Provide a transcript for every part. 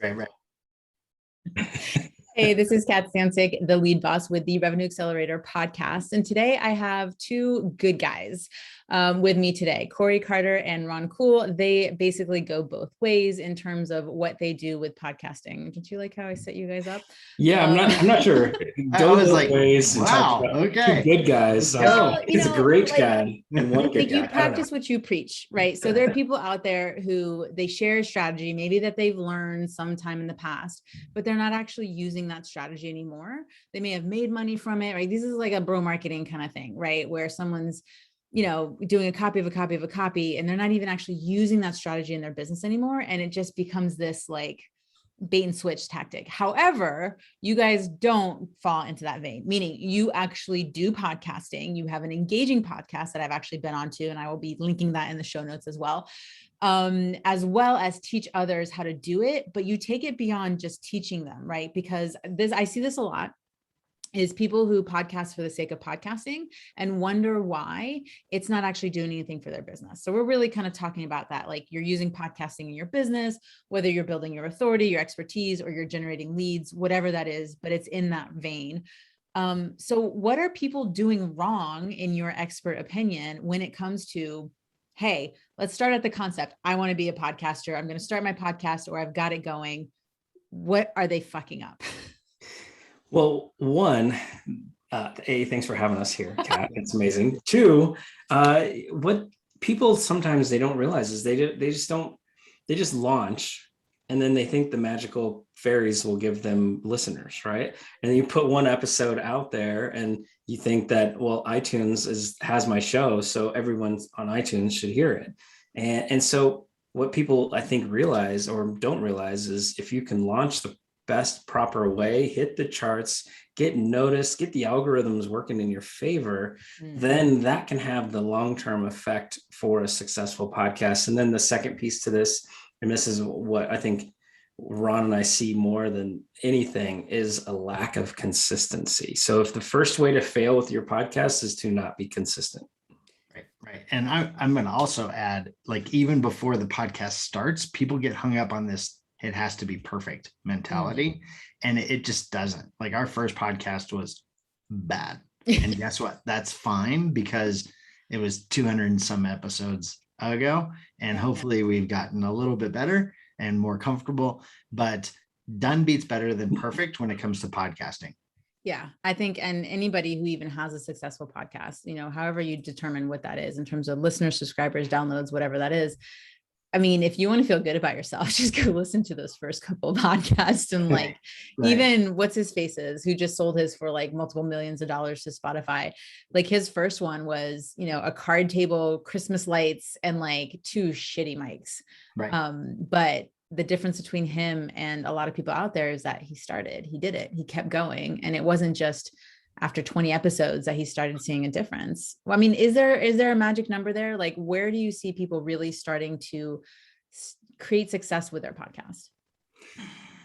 Right. Hey, this is Kat Stancic, the lead boss with the Revenue Accelerator Podcast. And today I have two good guys with me today, Cory Carter and Ron Cool. They basically go both ways in terms of what they do with podcasting. Did you like how I set you guys up? Yeah, I'm not sure. I was like, ways and talk wow, about okay. two good guys. Well, He's a great like, guy and one good like you guy. practice what you preach, right? So there are people out there who they share a strategy, maybe that they've learned sometime in the past, but they're not actually using that strategy anymore. They may have made money from it, right? This is like a bro marketing kind of thing, right? Where someone's, doing a copy of a copy of a copy, and they're not even actually using that strategy in their business anymore. And it just becomes this like bait and switch tactic. However, you guys don't fall into that vein, meaning you actually do podcasting. You have an engaging podcast that I've actually been on to, and I will be linking that in the show notes as well as teach others how to do it. But you take it beyond just teaching them, right? Because I see this a lot, is people who podcast for the sake of podcasting and wonder why it's not actually doing anything for their business. So we're really kind of talking about that. Like, you're using podcasting in your business, whether you're building your authority, your expertise, or you're generating leads, whatever that is, but it's in that vein. So what are people doing wrong in your expert opinion when it comes to, hey, let's start at the concept. I want to be a podcaster. I'm going to start my podcast, or I've got it going. What are they fucking up? Well, one, thanks for having us here, Kat. It's amazing. Two, what people sometimes they don't realize is they just launch, and then they think the magical fairies will give them listeners, right? And then you put one episode out there, and you think that, well, iTunes has my show, so everyone on iTunes should hear it. And so what people I think realize or don't realize is, if you can launch the best proper way, hit the charts, get noticed, get the algorithms working in your favor, then that can have the long-term effect for a successful podcast. And then the second piece to this, and this is what I think Ron and I see more than anything, is a lack of consistency. So if the first way to fail with your podcast is to not be consistent. Right. And I'm going to also add, like, even before the podcast starts, people get hung up on this it has to be perfect mentality. And it just doesn't. Like, our first podcast was bad. And guess what? That's fine, because it was 200 and some episodes ago. And hopefully we've gotten a little bit better and more comfortable, but done beats better than perfect when it comes to podcasting. Yeah, I think, and anybody who even has a successful podcast, however you determine what that is in terms of listeners, subscribers, downloads, whatever that is. I mean, if you want to feel good about yourself, just go listen to those first couple of podcasts. And like, right. Even what's his faces, who just sold his for like multiple millions of dollars to Spotify. Like, his first one was, a card table, Christmas lights, and like 2 shitty mics. Right. But the difference between him and a lot of people out there is that he did it. He kept going. And it wasn't just after 20 episodes that he started seeing a difference. I mean, is there a magic number there? Like, where do you see people really starting to create success with their podcast?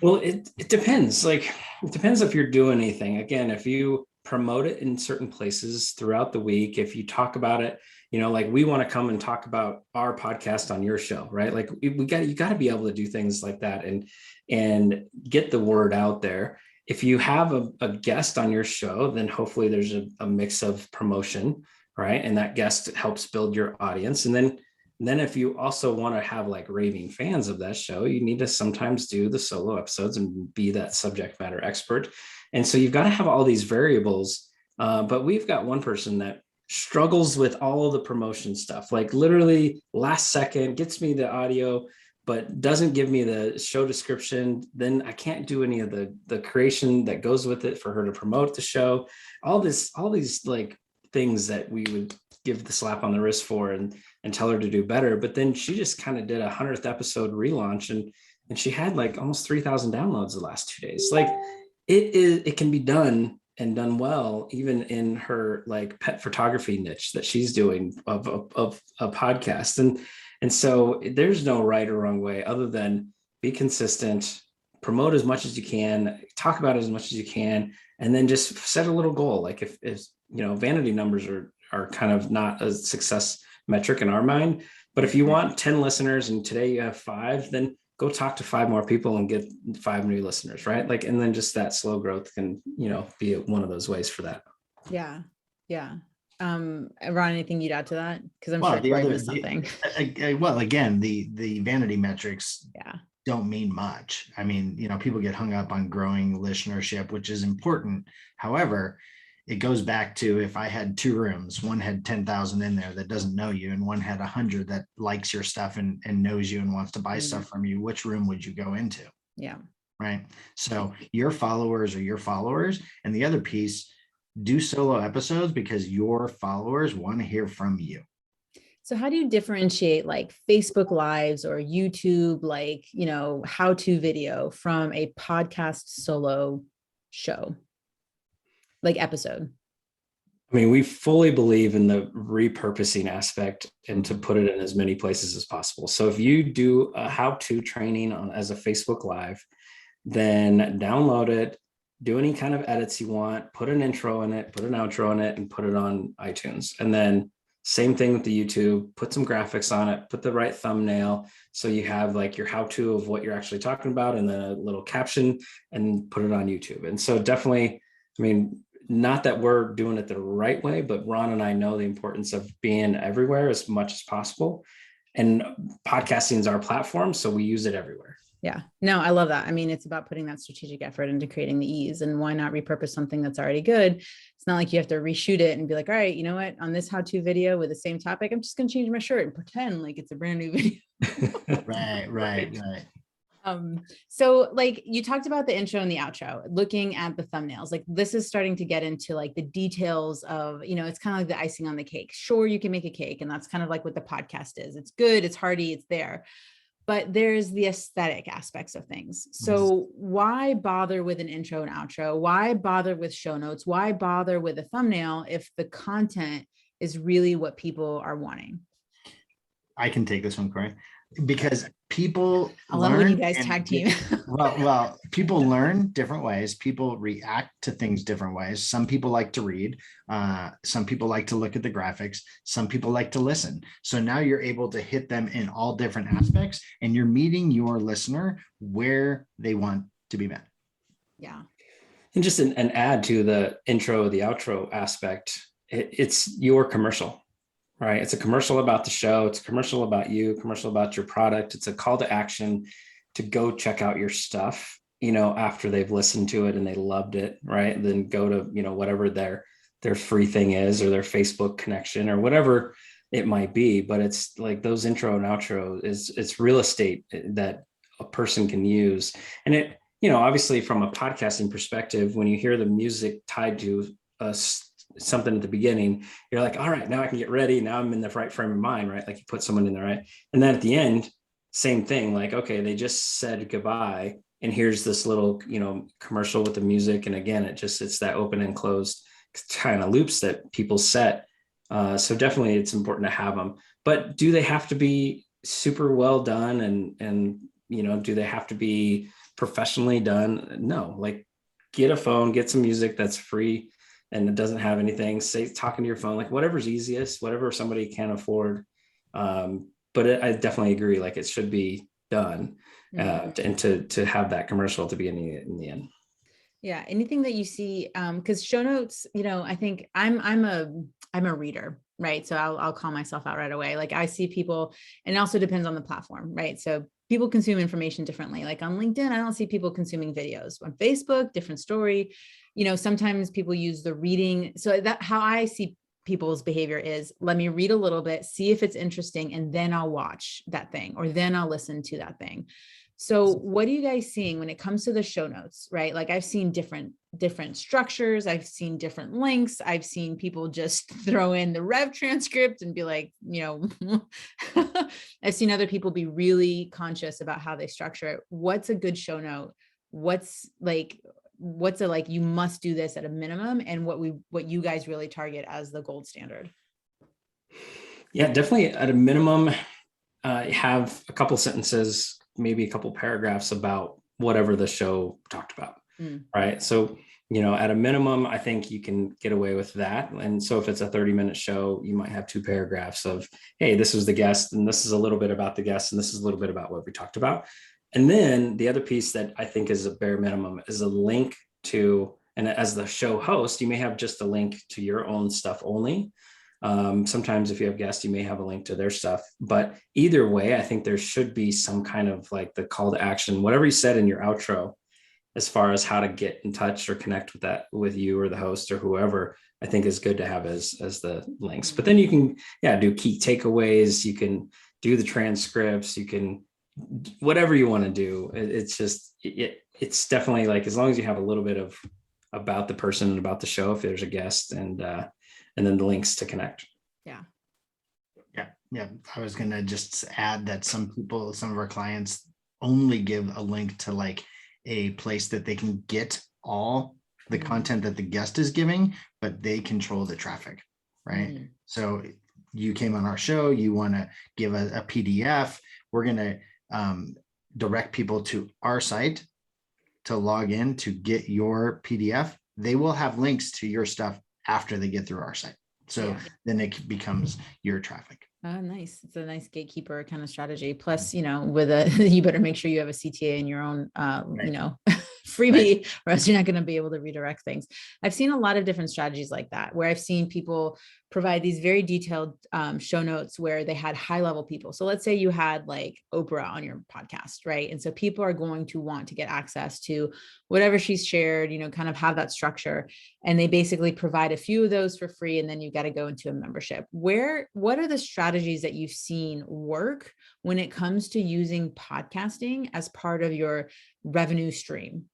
Well, it depends. Like, it depends if you're doing anything. Again, if you promote it in certain places throughout the week, if you talk about it, like, we want to come and talk about our podcast on your show, right? Like, you got to be able to do things like that and get the word out there. If you have a guest on your show, then hopefully there's a mix of promotion, right? And that guest helps build your audience. And then if you also want to have like raving fans of that show, you need to sometimes do the solo episodes and be that subject matter expert. And so you've got to have all these variables. But we've got one person that struggles with all of the promotion stuff, like literally last second gets me the audio, but doesn't give me the show description. Then I can't do any of the creation that goes with it for her to promote the show. All these like things that we would give the slap on the wrist for and tell her to do better. But then she just kind of did a 100th episode relaunch, and she had like almost 3,000 downloads the last 2 days. Like, it can be done and done well, even in her like pet photography niche that she's doing of a podcast. And so there's no right or wrong way other than be consistent, promote as much as you can, talk about it as much as you can, and then just set a little goal. Like, if vanity numbers are kind of not a success metric in our mind, but if you want 10 listeners and today you have 5, then go talk to 5 more people and get 5 new listeners, right? Like, and then just that slow growth can, be one of those ways for that. Yeah. Yeah. Ron, anything you'd add to that? Because I'm Well, sure Cory missed something. Well, again, the vanity metrics Yeah. don't mean much. I mean, people get hung up on growing listenership, which is important. However, it goes back to, if I had 2 rooms, one had 10,000 in there that doesn't know you, and one had 100 that likes your stuff and knows you and wants to buy stuff from you, which room would you go into? Yeah. Right. So your followers are your followers. And the other piece, do solo episodes because your followers want to hear from you. So how do you differentiate like Facebook Lives or YouTube, like, how-to video from a podcast solo show, like episode? I mean, we fully believe in the repurposing aspect and to put it in as many places as possible. So if you do a how-to training as a Facebook Live, then download it, do any kind of edits you want, put an intro in it, put an outro in it, and put it on iTunes. And then same thing with the YouTube, put some graphics on it, put the right thumbnail. So you have like your how-to of what you're actually talking about, and then a little caption, and put it on YouTube. And so definitely, I mean, not that we're doing it the right way, but Ron and I know the importance of being everywhere as much as possible. And podcasting is our platform, so we use it everywhere. Yeah, no, I love that. I mean, it's about putting that strategic effort into creating the ease, and why not repurpose something that's already good? It's not like you have to reshoot it and be like, all right, you know what, on this how-to video with the same topic, I'm just going to change my shirt and pretend like it's a brand new video. Right. So like you talked about the intro and the outro, looking at the thumbnails, like this is starting to get into like the details of, it's kind of like the icing on the cake. Sure, you can make a cake, and that's kind of like what the podcast is. It's good, it's hearty, it's there. But there's the aesthetic aspects of things. So why bother with an intro and outro? Why bother with show notes? Why bother with a thumbnail if the content is really what people are wanting? I can take this one, Cory, because people I love when you guys tag team. Well, people learn different ways. People react to things different ways. Some people like to read. Some people like to look at the graphics. Some people like to listen. So now you're able to hit them in all different aspects, and you're meeting your listener where they want to be met. Yeah. And just an add to the intro, the outro aspect, it's your commercial. Right. It's a commercial about the show. It's a commercial about you, commercial about your product. It's a call to action to go check out your stuff, after they've listened to it and they loved it. Right. And then go to, whatever their free thing is, or their Facebook connection, or whatever it might be. But it's like those intro and outro it's real estate that a person can use. And it, obviously from a podcasting perspective, when you hear the music tied to something at the beginning, you're like, all right, now I can get ready. Now I'm in the right frame of mind, right? Like you put someone in there, right? And then at the end, same thing, like, okay, they just said goodbye, and here's this little, commercial with the music. And again, it's that open and closed kind of loops that people set. So definitely it's important to have them, but do they have to be super well done? And, do they have to be professionally done? No, like get a phone, get some music that's free, and it doesn't have anything, say talking to your phone, like whatever's easiest, whatever somebody can afford. But I definitely agree, like it should be done, and to have that commercial to be in the end. Yeah. Anything that you see, because show notes, I think I'm a reader, right? So I'll call myself out right away. Like I see people, and it also depends on the platform, right? So people consume information differently. Like on LinkedIn, I don't see people consuming videos. On Facebook, different story. Sometimes people use the reading. So that how I see people's behavior is, let me read a little bit, see if it's interesting, and then I'll watch that thing, or then I'll listen to that thing. So what are you guys seeing when it comes to the show notes, right? Like I've seen different structures. I've seen different links. I've seen people just throw in the rev transcript and be like, I've seen other people be really conscious about how they structure it. What's a good show note? What's a, like, you must do this at a minimum, and what you guys really target as the gold standard? Yeah, definitely at a minimum, have a couple sentences, maybe a couple paragraphs about whatever the show talked about. Right. So, at a minimum, I think you can get away with that. And so if it's a 30-minute show, you might have 2 paragraphs of, hey, this was the guest, and this is a little bit about the guest, and this is a little bit about what we talked about. And then the other piece that I think is a bare minimum is a link to, and as the show host, you may have just a link to your own stuff only. Sometimes if you have guests, you may have a link to their stuff, but either way, I think there should be some kind of like the call to action, whatever you said in your outro, as far as how to get in touch or connect with that, with you or the host or whoever, I think is good to have as the links. But then you can, do key takeaways. You can do the transcripts. You can, whatever you want to do. It's just, it's definitely like, as long as you have a little bit of about the person and about the show, if there's a guest, and then the links to connect. Yeah. I was going to just add that some of our clients only give a link to like a place that they can get all the content that the guest is giving, but they control the traffic, right? So you came on our show, you want to give a PDF, we're going to direct people to our site to log in to get your PDF. They will have links to your stuff after they get through our site. So then it becomes your traffic. Oh, nice. It's a nice gatekeeper kind of strategy. Plus, with you better make sure you have a CTA in your own, freebie, or else you're not going to be able to redirect things. I've seen a lot of different strategies like that, where I've seen people provide these very detailed show notes where they had high level people. So let's say you had like Oprah on your podcast, right? And so people are going to want to get access to whatever she's shared, kind of have that structure. And they basically provide a few of those for free. And then you got to go into a membership. What are the strategies that you've seen work when it comes to using podcasting as part of your revenue stream?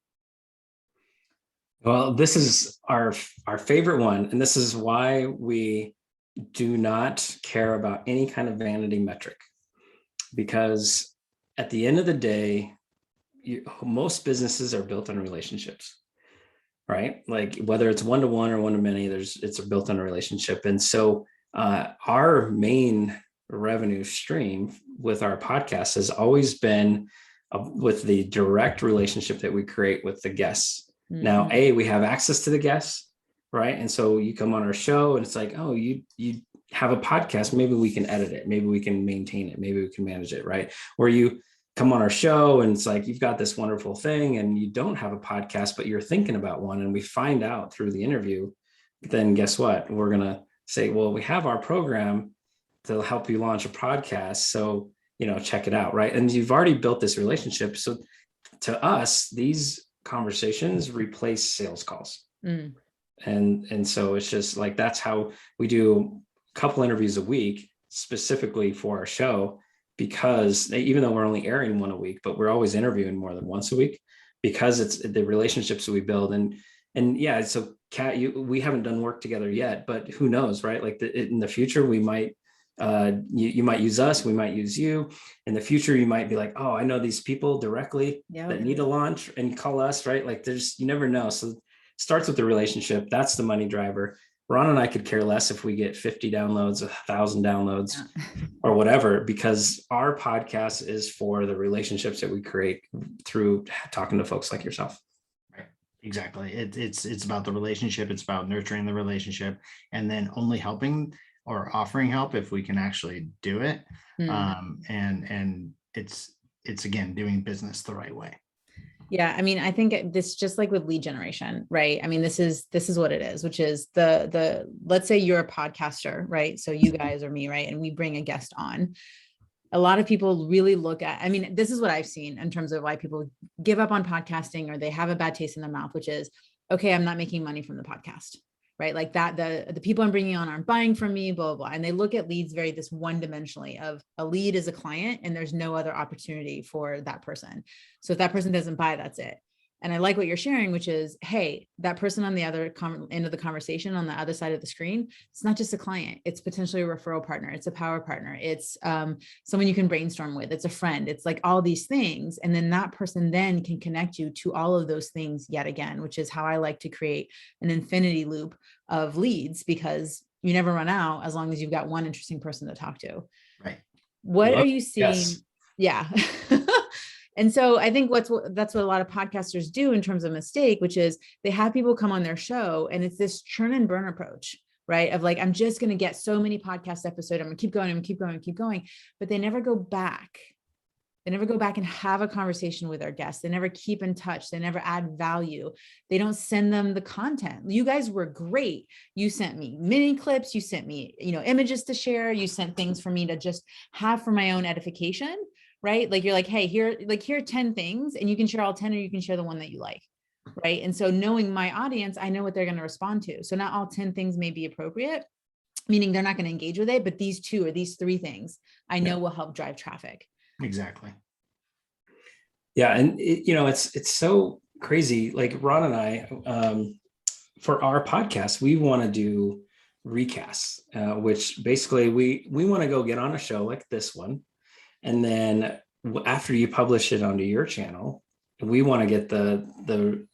Well, this is our favorite one. And this is why we do not care about any kind of vanity metric, because at the end of the day, most businesses are built on relationships, right? Like whether it's one-to-one or one-to-many, it's built on a relationship. And so our main revenue stream with our podcast has always been with the direct relationship that we create with the guests. Now, we have access to the guests, right? And so you come on our show and it's like, oh, you have a podcast. Maybe we can edit it. Maybe we can maintain it. Maybe we can manage it, right? Or you come on our show and it's like, you've got this wonderful thing and you don't have a podcast, but you're thinking about one. And we find out through the interview, then guess what? We're going to say, well, we have our program to help you launch a podcast. So, check it out, right? And you've already built this relationship. So to us, these conversations replace sales calls. And so it's just like, that's how we do a couple interviews a week specifically for our show, because even though we're only airing one a week, but we're always interviewing more than once a week, because it's the relationships that we build. And yeah, so Kat, we haven't done work together yet, but who knows, right? Like in the future, we might, you might use us, we might use you. In the future, you might be like, oh, I know these people directly that need a launch, and call us, right? Like you never know. So it starts with the relationship. That's the money driver. Ron and I could care less if we get 50 downloads, 1,000 downloads or whatever, because our podcast is for the relationships that we create through talking to folks like yourself. Right. Exactly. It's about the relationship. It's about nurturing the relationship, and then only helping or offering help if we can actually do it. And it's again, doing business the right way. Yeah. I mean, I think this, just like with lead generation, right? I mean, this is what it is, which is let's say you're a podcaster, right? So you guys or me, right? And we bring a guest on. A lot of people really look at, I mean, this is what I've seen in terms of why people give up on podcasting, or they have a bad taste in their mouth, which is, okay, I'm not making money from the podcast, right? Like that, the people I'm bringing on aren't buying from me, blah, blah, blah. And they look at leads this one dimensionally of a lead is a client and there's no other opportunity for that person. So if that person doesn't buy, that's it. And I like what you're sharing, which is, hey, that person on the other end of the conversation, on the other side of the screen, it's not just a client. It's potentially a referral partner. It's a power partner. It's someone you can brainstorm with. It's a friend. It's like all these things. And then that person then can connect you to all of those things yet again, which is how I like to create an infinity loop of leads, because you never run out as long as you've got one interesting person to talk to. Right. What are you seeing? Yes. Yeah. And so I think that's what a lot of podcasters do in terms of mistake, which is they have people come on their show and it's this churn and burn approach, right? Of like, I'm just going to get so many podcast episodes. I'm going to keep going and keep going and keep going, but they never go back They never go back and have a conversation with our guests. They never keep in touch. They never add value. They don't send them the content. You guys were great. You sent me mini clips. You sent me, images to share. You sent things for me to just have for my own edification, right? Like you're like, hey, here are 10 things and you can share all 10 or you can share the one that you like. Right. And so knowing my audience, I know what they're going to respond to. So not all 10 things may be appropriate, meaning they're not going to engage with it, but these 2 or these 3 things I know will help drive traffic. Exactly. Yeah. And it's so crazy. Like Ron and I, for our podcast, we want to do recasts, which basically we want to go get on a show like this one. And then after you publish it onto your channel, we want to get the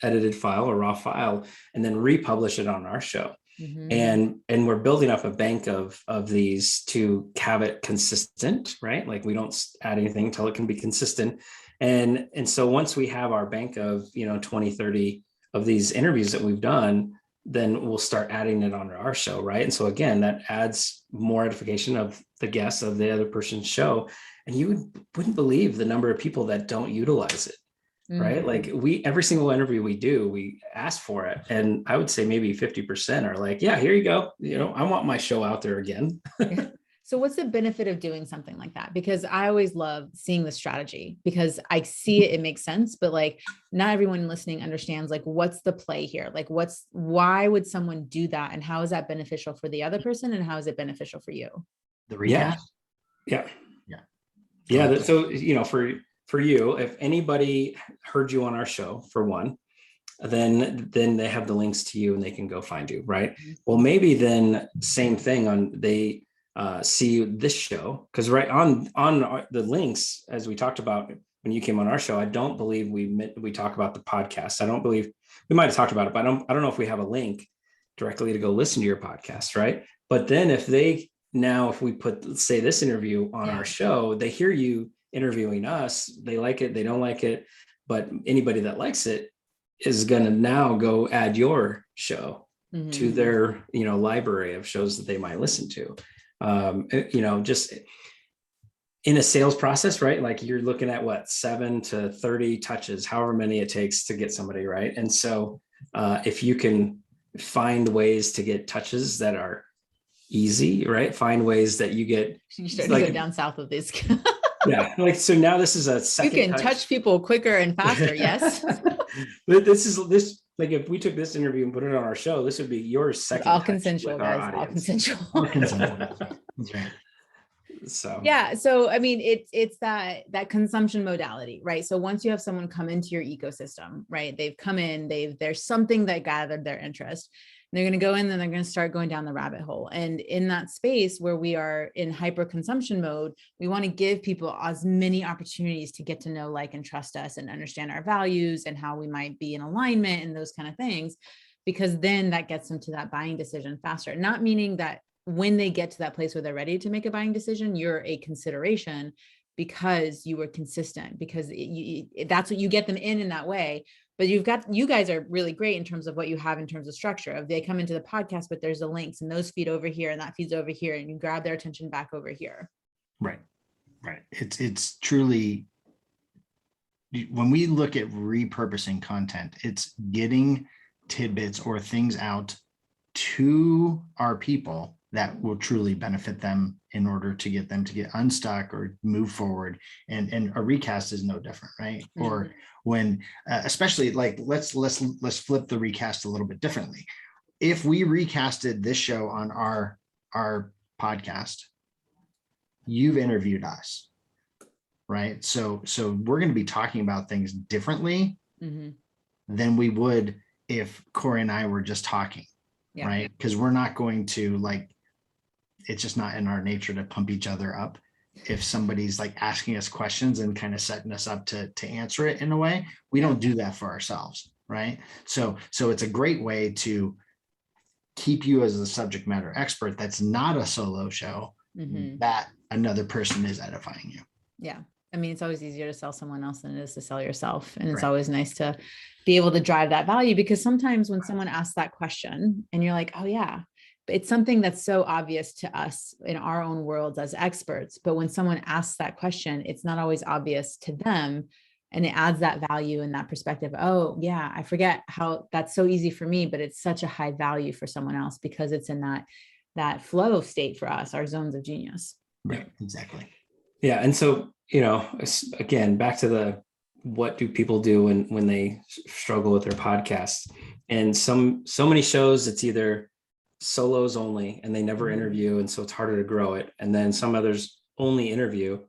edited file or raw file and then republish it on our show. And we're building up a bank of these to have it consistent, right? Like we don't add anything until it can be consistent. And so once we have our bank of 20, 30 of these interviews that we've done, then we'll start adding it onto our show, right? And so again, that adds more edification of the guests of the other person's show. And you wouldn't believe the number of people that don't utilize it, right? Like every single interview we do, we ask for it. And I would say maybe 50% are like, yeah, here you go. I want my show out there again. So what's the benefit of doing something like that? Because I always love seeing the strategy because I see it makes sense, but like not everyone listening understands like what's the play here? Like why would someone do that? And how is that beneficial for the other person? And how is it beneficial for you? The recast? Yeah. So, for you, if anybody heard you on our show, for one, then they have the links to you and they can go find you, right? Well, maybe then same thing they see this show, because right on the links, as we talked about when you came on our show, I don't believe we talk about the podcast. I don't believe we might have talked about it, but I don't know if we have a link directly to go listen to your podcast, right? But then if we put, let's say, this interview on our show, they hear you interviewing us, they like it, they don't like it, but anybody that likes it is going to now go add your show to their library of shows that they might listen to. Just in a sales process, right? Like you're looking at 7 to 30 touches, however many it takes to get somebody, right? And so if you can find ways to get touches that are easy, right? Find ways that you get. You start to go down south of this. Yeah. Like, so now this is a second. You can touch people quicker and faster. Yes. This, like if we took this interview and put it on our show, this would be your second. All consensual, guys. All consensual. That's right. So yeah. So I mean, it's that consumption modality, right? So once you have someone come into your ecosystem, right? They've come in, there's something that gathered their interest. They're going to go in and they're going to start going down the rabbit hole. And in that space where we are in hyper consumption mode, we want to give people as many opportunities to get to know, like, and trust us and understand our values and how we might be in alignment and those kind of things, because then that gets them to that buying decision faster. Not meaning that when they get to that place where they're ready to make a buying decision, you're a consideration because you were consistent, because that's what you get them in that way. But you guys are really great in terms of what you have in terms of structure of they come into the podcast, but there's the links and those feed over here and that feeds over here and you grab their attention back over here. Right. It's truly, when we look at repurposing content, it's getting tidbits or things out to our people that will truly benefit them in order to get them to get unstuck or move forward. And a recast is no different, right? Mm-hmm. Or when, especially like, let's flip the recast a little bit differently. If we recasted this show on our podcast, you've interviewed us, right? So we're going to be talking about things differently than we would if Cory and I were just talking, right? Because we're not going to it's just not in our nature to pump each other up. If somebody's like asking us questions and kind of setting us up to answer it in a way, we don't do that for ourselves, right? So it's a great way to keep you as a subject matter expert that's not a solo show, that another person is edifying you. Yeah. I mean, it's always easier to sell someone else than it is to sell yourself. And it's always nice to be able to drive that value, because sometimes when someone asks that question and you're like, oh yeah, it's something that's so obvious to us in our own worlds as experts. But when someone asks that question, it's not always obvious to them. And it adds that value and that perspective. Oh yeah, I forget how that's so easy for me, but it's such a high value for someone else because it's in that flow state for us, our zones of genius. Right. Exactly. Yeah. And so, again, back to what do people do when they struggle with their podcasts? And so many shows, it's either solos only and they never interview. And so it's harder to grow it. And then some others only interview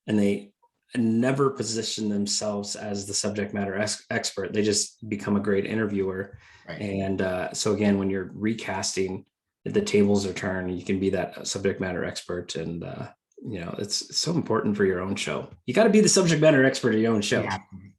and they never position themselves as the subject matter expert. They just become a great interviewer. Right. And so again, when you're recasting, the tables are turned, you can be that subject matter expert. And, it's so important for your own show. You got to be the subject matter expert of your own show.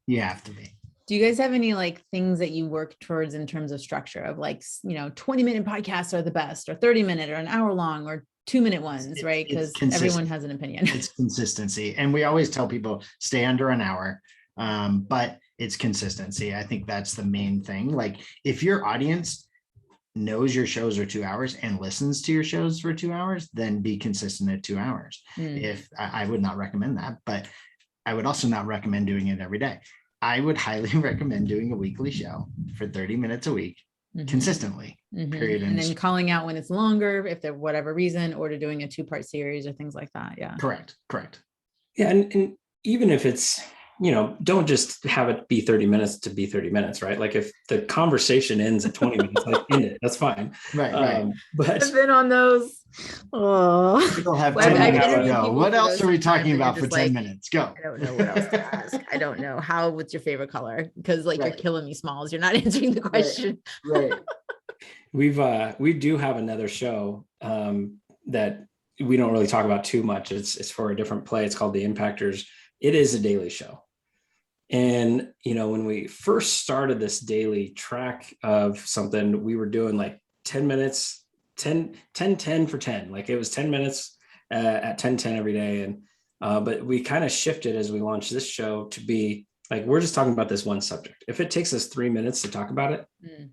You have to be. Do you guys have any things that you work towards in terms of structure of 20-minute podcasts are the best, or 30-minute or an hour long or 2-minute ones, right? Because everyone has an opinion. It's consistency. And we always tell people stay under an hour, but it's consistency. I think that's the main thing. Like if your audience knows your shows are 2 hours and listens to your shows for 2 hours, then be consistent at 2 hours. If I would not recommend that, but I would also not recommend doing it every day. I would highly recommend doing a weekly show for 30 minutes a week consistently, period. And then calling out when it's longer, if there whatever reason, or to doing a 2-part series or things like that. Yeah. Correct. Yeah. And even if it's, don't just have it be 30 minutes to be 30 minutes, right? Like if the conversation ends at 20 minutes, end it. That's fine. Right. But I've been on those. Oh, people have 10 minutes to go. What else are we talking about for 10 minutes? Go. I don't know what else to ask. I don't know. What's your favorite color? Because you're killing me, Smalls. You're not answering the question. Right. We do have another show that we don't really talk about too much. It's for a different play. It's called The Impactors. It is a daily show. And, when we first started this daily track of something, we were doing 10 minutes, 10 for 10. It was 10 minutes at 10 every day. And, but we kind of shifted as we launched this show to be we're just talking about this one subject. If it takes us 3 minutes to talk about it,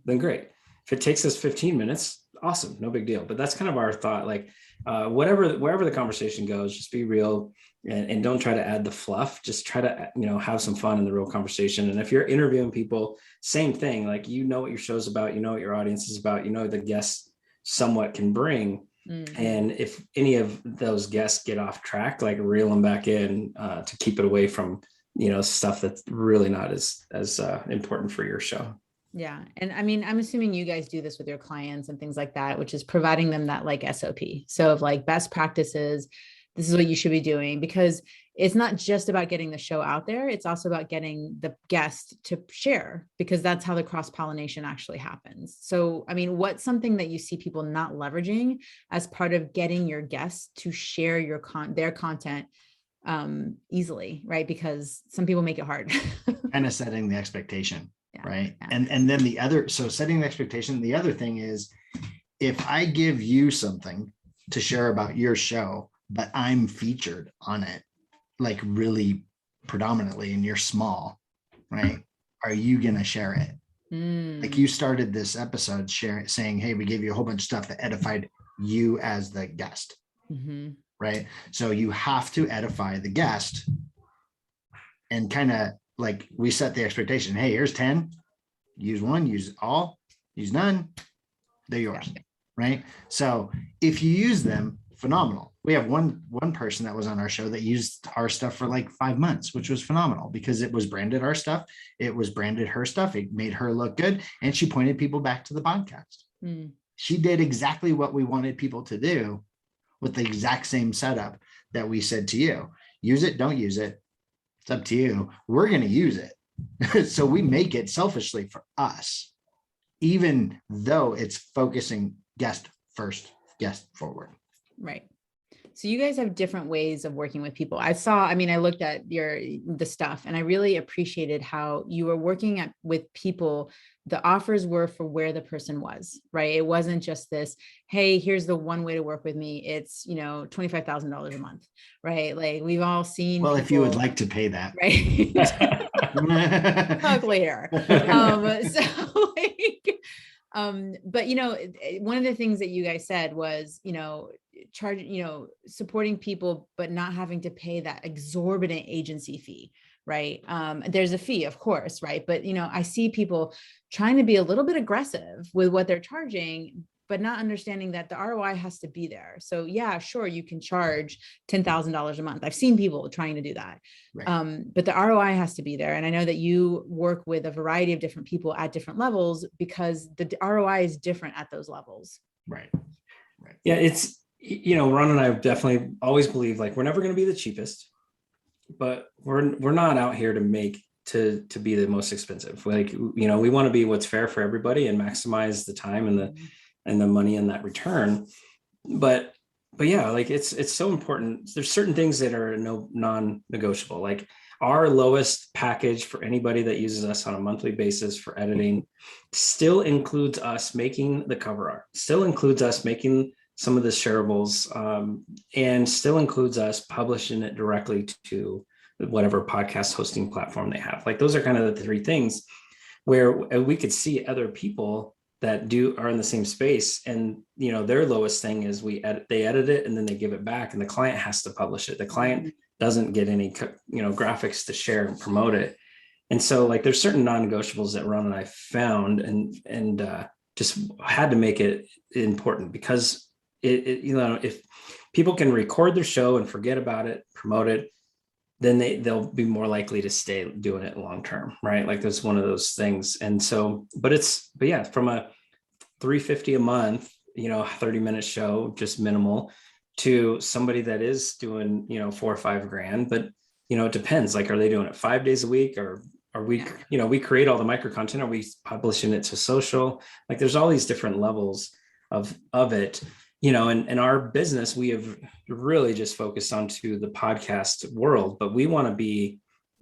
then great. If it takes us 15 minutes, awesome, no big deal. But that's kind of our thought. Wherever the conversation goes, just be real and don't try to add the fluff. Just try to, have some fun in the real conversation. And if you're interviewing people, same thing, what your show's about, what your audience is about, the guests somewhat can bring. And if any of those guests get off track, reel them back in to keep it away from, stuff that's really not as important for your show. Yeah. And I mean, I'm assuming you guys do this with your clients and things like that, which is providing them that SOP. So of best practices, this is what you should be doing, because it's not just about getting the show out there. It's also about getting the guest to share, because that's how the cross-pollination actually happens. So, I mean, what's something that you see people not leveraging as part of getting your guests to share their content easily, right? Because some people make it hard. Kind of setting the expectation. Yeah, right. Yeah. And then so setting the expectation, the other thing is, if I give you something to share about your show, but I'm featured on it, really predominantly, and you're small, right? Are you going to share it? You started this episode saying, hey, we gave you a whole bunch of stuff that edified you as the guest, right? So you have to edify the guest and kind of we set the expectation. Hey, here's 10, use one, use all, use none. They're yours. Right. So if you use them, phenomenal. We have one person that was on our show that used our stuff for 5 months, which was phenomenal because it was branded our stuff. It was branded her stuff. It made her look good. And she pointed people back to the podcast. She did exactly what we wanted people to do with the exact same setup that we said to you. Use it, don't use it. It's up to you. We're going to use it. So we make it selfishly for us, even though it's focusing guest first, guest forward. Right. So you guys have different ways of working with people. I looked at the stuff and I really appreciated how you were working with people. The offers were for where the person was, right? It wasn't just this, hey, here's the one way to work with me. It's, $25,000 a month, right? We've all seen. Well, if you would like to pay that. Right. Talk later. But one of the things that you guys said was, supporting people, but not having to pay that exorbitant agency fee. Right. There's a fee, of course. Right. But, I see people trying to be a little bit aggressive with what they're charging, but not understanding that the ROI has to be there. So yeah, sure, you can charge $10,000 a month. I've seen people trying to do that. Right. But the ROI has to be there. And I know that you work with a variety of different people at different levels because the ROI is different at those levels. Right. Yeah. It's, Ron and I definitely always believe like, we're never going to be the cheapest, but we're not out here to be the most expensive. Like, we want to be what's fair for everybody and maximize the time and the money and that return. But yeah, like it's so important. There's certain things that are non-negotiable. Like our lowest package for anybody that uses us on a monthly basis for editing still includes us making the cover art, still includes us making some of the shareables, and still includes us publishing it directly to whatever podcast hosting platform they have. Like those are kind of the three things where we could see other people that are in the same space, and their lowest thing is they edit it and then they give it back, and the client has to publish it. The client doesn't get any graphics to share and promote it. And so like there's certain non-negotiables that Ron and I found and just had to make it important, because if people can record their show and forget about it, promote it, then they'll be more likely to stay doing it long term, right? Like that's one of those things. And so, but yeah, from a $350 a month, 30-minute show, just minimal, to somebody that is doing, $4 or $5 grand. But it depends. Like, are they doing it 5 days a week, or are we, we create all the micro content? Are we publishing it to social? Like, there's all these different levels of it. In our business, we have really just focused onto the podcast world, but we want to be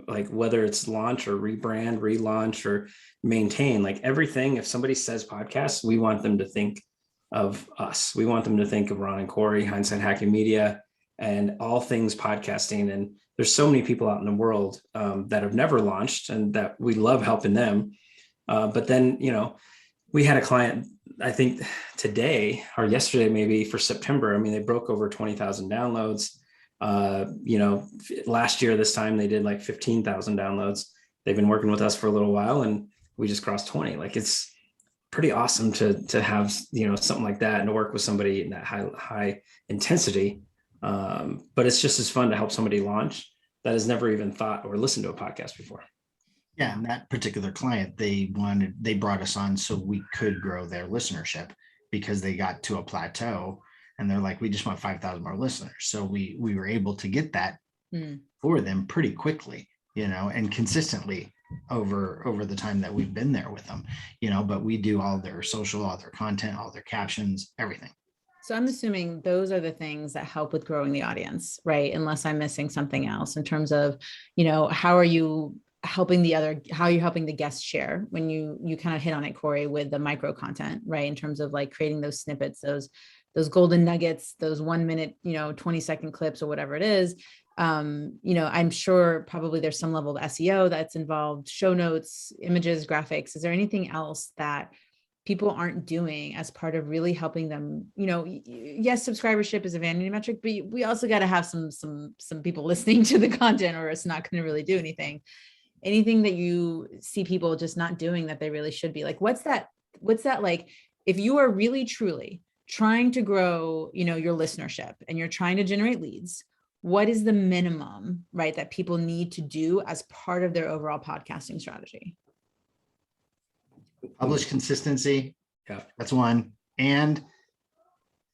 like, whether it's launch or rebrand, relaunch or maintain, like everything. If somebody says podcast, we want them to think of us. We want them to think of Ron and Cory, Hindsight Hacking Media, and all things podcasting. And there's so many people out in the world that have never launched, and that we love helping them. But then, we had a client, I think today or yesterday, maybe for September. I mean, they broke over 20,000 downloads. Last year, this time they did like 15,000 downloads. They've been working with us for a little while, and we just crossed 20. Like, it's pretty awesome to have, something like that and to work with somebody in that high intensity. But it's just as fun to help somebody launch that has never even thought or listened to a podcast before. Yeah, and that particular client, they brought us on so we could grow their listenership, because they got to a plateau and they're like, we just want 5,000 more listeners. So we were able to get that for them pretty quickly, and consistently over the time that we've been there with them, but we do all their social, all their content, all their captions, everything. So I'm assuming those are the things that help with growing the audience, right? Unless I'm missing something else in terms of, how are you helping how you're helping the guest share, when you kind of hit on it, Cory, with the micro content, right? In terms of like creating those snippets, those golden nuggets, those 1 minute, 20-second clips or whatever it is. I'm sure probably there's some level of SEO that's involved, show notes, images, graphics. Is there anything else that people aren't doing as part of really helping them? Yes, subscribership is a vanity metric, but we also got to have some people listening to the content, or it's not going to really do anything. Anything that you see people just not doing that they really should be? Like, what's that like, if you are really truly trying to grow, your listenership and you're trying to generate leads, what is the minimum, right, that people need to do as part of their overall podcasting strategy? Publish consistency. Yeah, that's one. And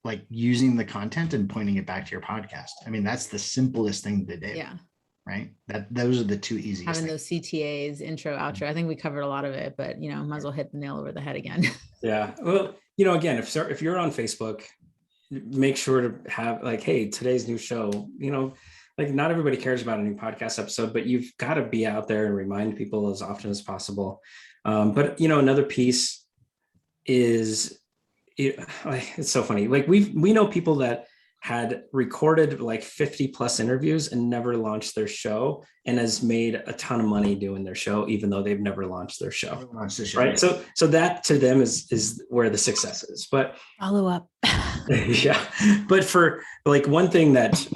like using the content and pointing it back to your podcast. I mean, that's the simplest thing to do. Yeah. Right. Those are the two easiest. Having those CTAs, intro, outro. I think we covered a lot of it, but might as well hit the nail over the head again. Yeah. Well, again, if you're on Facebook, make sure to have like, hey, today's new show, like not everybody cares about a new podcast episode, but you've got to be out there and remind people as often as possible. But another piece is, it's so funny. Like we know people that had recorded like 50 plus interviews and never launched their show, and has made a ton of money doing their show, even though they've never launched their show. Right. So that to them is where the success is. But follow up. yeah. But for like one thing that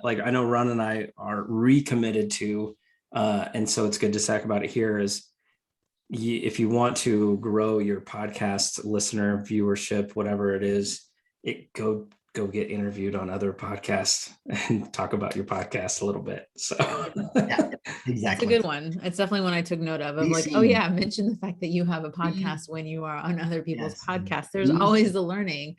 like I know Ron and I are recommitted to, and so it's good to talk about it here, is if you want to grow your podcast listener viewership, whatever it is, go get interviewed on other podcasts and talk about your podcast a little bit. So yeah, exactly. It's a good one. It's definitely one I took note of like, oh yeah, mention the fact that you have a podcast when you are on other people's podcasts. There's always the learning,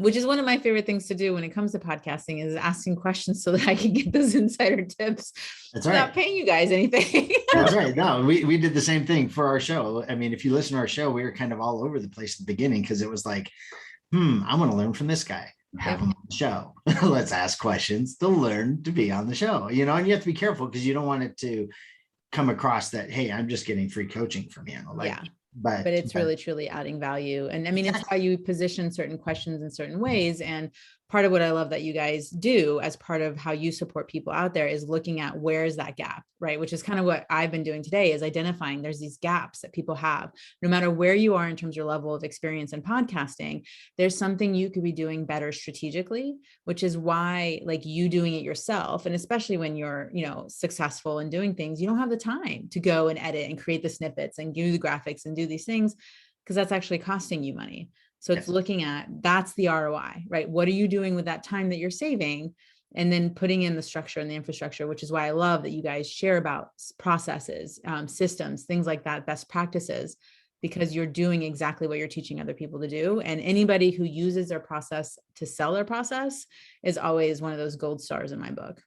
which is one of my favorite things to do when it comes to podcasting, is asking questions so that I can get those insider tips. That's without right. paying you guys anything. That's right. No, we did the same thing for our show. I mean, if you listen to our show, we were kind of all over the place at the beginning, because it was like, I want to learn from this guy. Have him on the show. Let's ask questions to learn to be on the show, and you have to be careful, because you don't want it to come across that, hey, I'm just getting free coaching from you. Like, yeah. But it's really truly adding value. And I mean, it's how you position certain questions in certain ways. And part of what I love that you guys do as part of how you support people out there is looking at where is that gap, right? Which is kind of what I've been doing today, is identifying there's these gaps that people have. No matter where you are in terms of your level of experience in podcasting, there's something you could be doing better strategically, which is why like you doing it yourself. And especially when you're, successful in doing things, you don't have the time to go and edit and create the snippets and do the graphics and do these things, because that's actually costing you money. So it's looking at, that's the ROI, right? What are you doing with that time that you're saving? And then putting in the structure and the infrastructure, which is why I love that you guys share about processes, systems, things like that, best practices, because you're doing exactly what you're teaching other people to do. And anybody who uses their process to sell their process is always one of those gold stars in my book.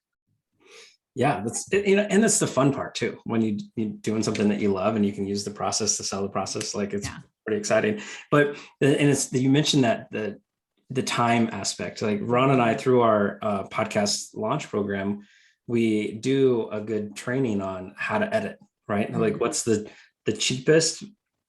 Yeah, and that's the fun part too. When you're doing something that you love and you can use the process to sell the process, like it's pretty exciting. But you mentioned that the time aspect, like Ron and I, through our podcast launch program, we do a good training on how to edit, right? Mm-hmm. Like what's the cheapest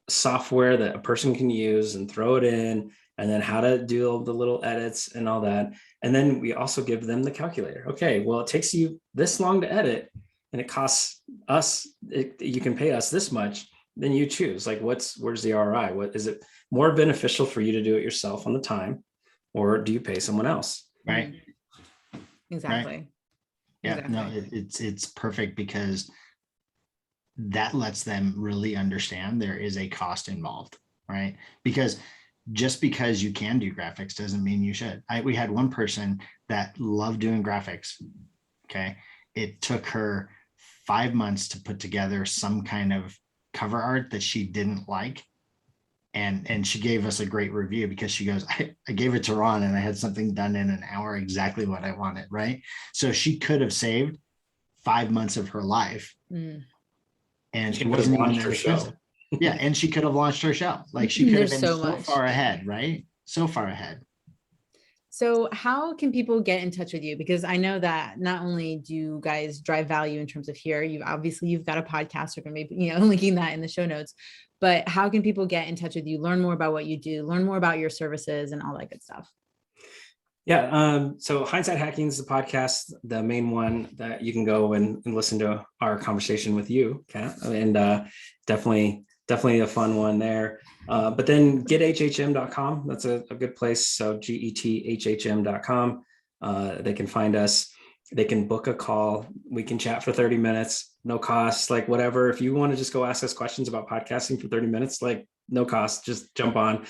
software that a person can use and throw it in, and then how to do all the little edits and all that. And then we also give them the calculator. Okay, well, it takes you this long to edit, and it costs us, you can pay us this much, then you choose, like, where's the ROI? What is it more beneficial for you to do it yourself on the time, or do you pay someone else? Right. Exactly. Right. Yeah, exactly. No, it's perfect, because that lets them really understand there is a cost involved, right? Because just because you can do graphics doesn't mean you should. We had one person that loved doing graphics. Okay. It took her 5 months to put together some kind of cover art that she didn't like. And she gave us a great review, because she goes, I gave it to Ron and I had something done in an hour, exactly what I wanted. Right. So she could have saved 5 months of her life. And she wasn't even her show. Yeah, and she could have launched her show. Like, she could have been so far ahead, right? So far ahead. So how can people get in touch with you? Because I know that not only do you guys drive value in terms of here, you've got a podcast, or going to be, linking that in the show notes, but how can people get in touch with you, learn more about what you do, learn more about your services and all that good stuff? Yeah. So Hindsight Hacking is the podcast, the main one that you can go and listen to our conversation with you, Kat, and definitely a fun one there. But then gethhm.com, that's a good place. So gethhm.com. They can find us. They can book a call. We can chat for 30 minutes, no cost, like whatever. If you want to just go ask us questions about podcasting for 30 minutes, like no cost, just jump on.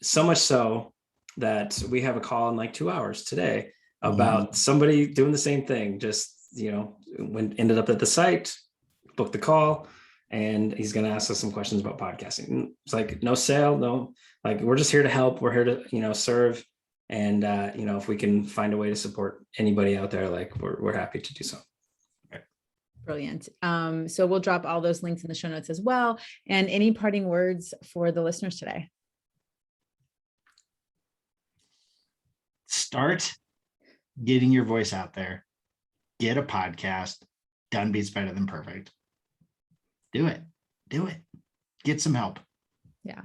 So much so that we have a call in like 2 hours today about somebody doing the same thing. Just, ended up at the site, booked the call, and he's going to ask us some questions about podcasting. It's like, no sale, no, like, we're just here to help. We're here to, serve. And, if we can find a way to support anybody out there, like we're happy to do so. Brilliant. So we'll drop all those links in the show notes as well. And any parting words for the listeners today? Start getting your voice out there. Get a podcast. Done beats better than perfect. Do it. Get some help. Yeah.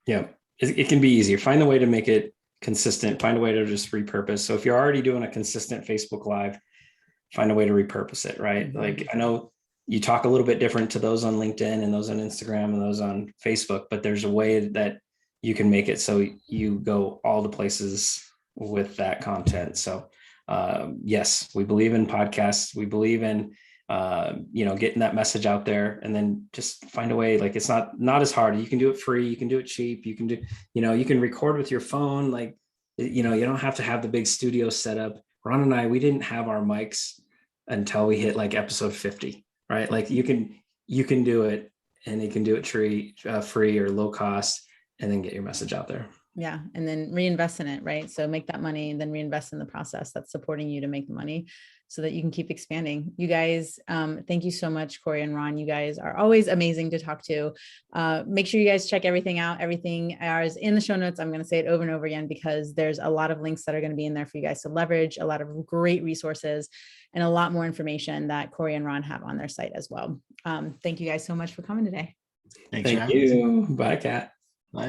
Yeah. It can be easier. Find a way to make it consistent, find a way to just repurpose. So if you're already doing a consistent Facebook Live, find a way to repurpose it, right? Mm-hmm. Like I know you talk a little bit different to those on LinkedIn and those on Instagram and those on Facebook, but there's a way that you can make it so you go all the places with that content. So yes, we believe in podcasts. We believe in getting that message out there, and then just find a way. Like it's not as hard. You can do it free. You can do it cheap. You can do, you can record with your phone. Like, you don't have to have the big studio set up. Ron and I, we didn't have our mics until we hit like episode 50, right? Like you can do it, and you can do it free or low cost, and then get your message out there. Yeah. And then reinvest in it, right? So make that money and then reinvest in the process that's supporting you to make the money so that you can keep expanding. You guys, thank you so much, Cory and Ron. You guys are always amazing to talk to. Make sure you guys check everything out. Everything is in the show notes. I'm going to say it over and over again because there's a lot of links that are going to be in there for you guys to leverage, a lot of great resources, and a lot more information that Cory and Ron have on their site as well. Thank you guys so much for coming today. Thanks. Thank you. Bye, Kat.